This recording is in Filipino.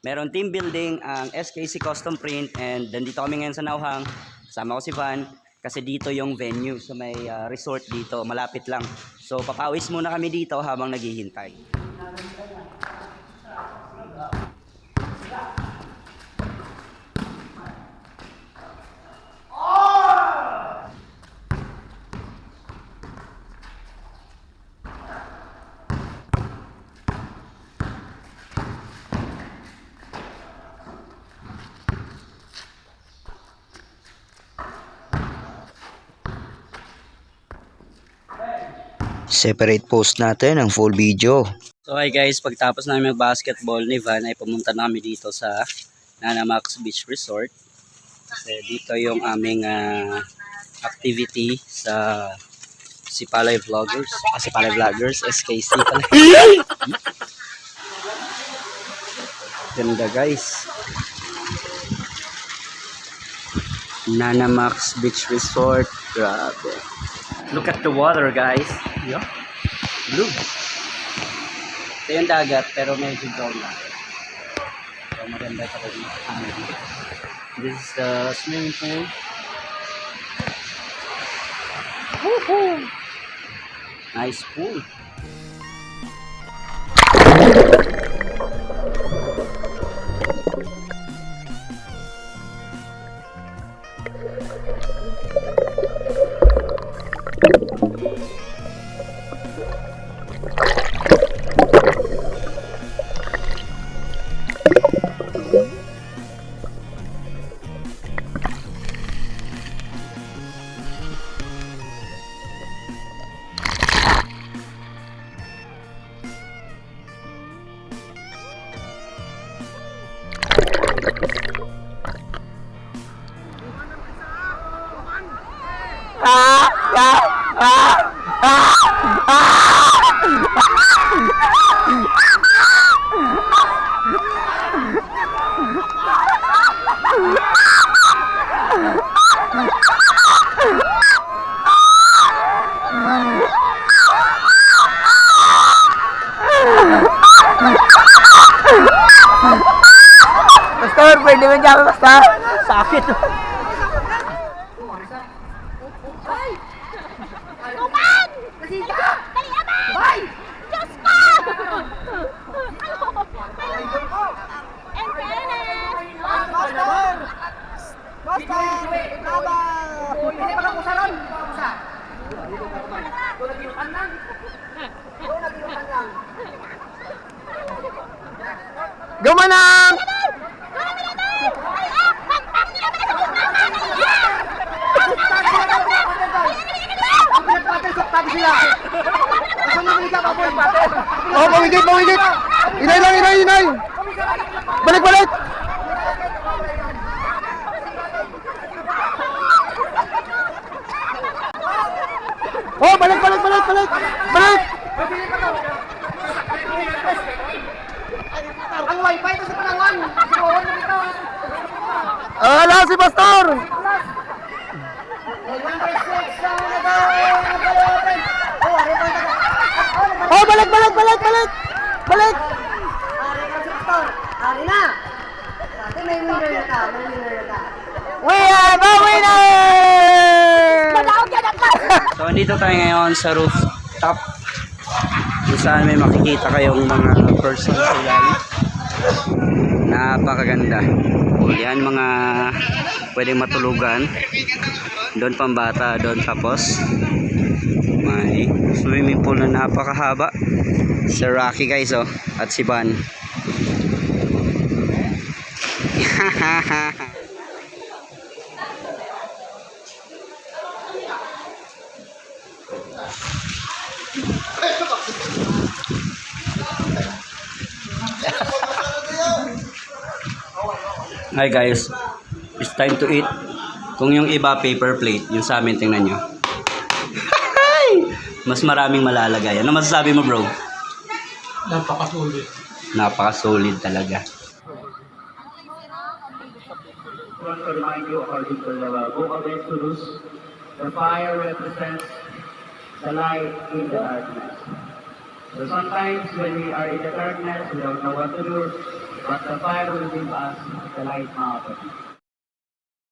Meron team building ang SKC Custom Print and nandito kami ngayon sa Nauhang. Kasama ko si Van kasi dito yung venue sa may resort dito, malapit lang. So papawis muna kami dito habang naghihintay. Separate post natin ang full video. So hi guys, pagtapos namin mag-basketball ni Van ay pumunta na kami dito sa Nanamax Beach Resort. Kasi dito yung aming activity sa Sipalay Vloggers. Sipalay Vloggers, SKC pala. Ganda guys. Nanamax Beach Resort. Grabe. Look at the water guys. Yeah. Blue. Ito yung dagat pero medyo brown na. So maganda pa rin. This is the swimming pool. Woohoo! Nice pool. Pastor, pwede mo dyan, Pastor? Sakit. Tuman! Nasita! Dali ama! Bay! Diyos ko! And fairness! Pastor! Pastor! Tama! Hindi pa lang usaron. Gumanang! Oh, pawigit, pawigit! Inay lang, inay, inay! Balik, balik! Oh, balik, balik, balik, balik! Balik! Ang wifi ito sa Palawan! Ala, si Pastor! Oh, balik, balik, balik, balik! Balik! Ari na! Dati may winner na ka, may winner na ka. We are the winner! So andito tayo ngayon sa rooftop. Kung saan may makikita kayong mga person sa ilalim. Napakaganda. Yan mga pwedeng matulugan. Doon pambata, doon tapos may swimming pool na napakahaba. Si Rocky guys oh, at si Van. Hi guys, it's time to eat. Kung yung iba paper plate, yung sa amin tingnan nyo. Mas maraming malalagay. Ano masasabi mo bro? Napaka-solid. Napaka-solid talaga. I want to remind you according to the book of Exodus, the fire represents the light in the darkness. So sometimes when we are in the darkness, we don't know what to do. but the fire will leave us the light, mga kapatid.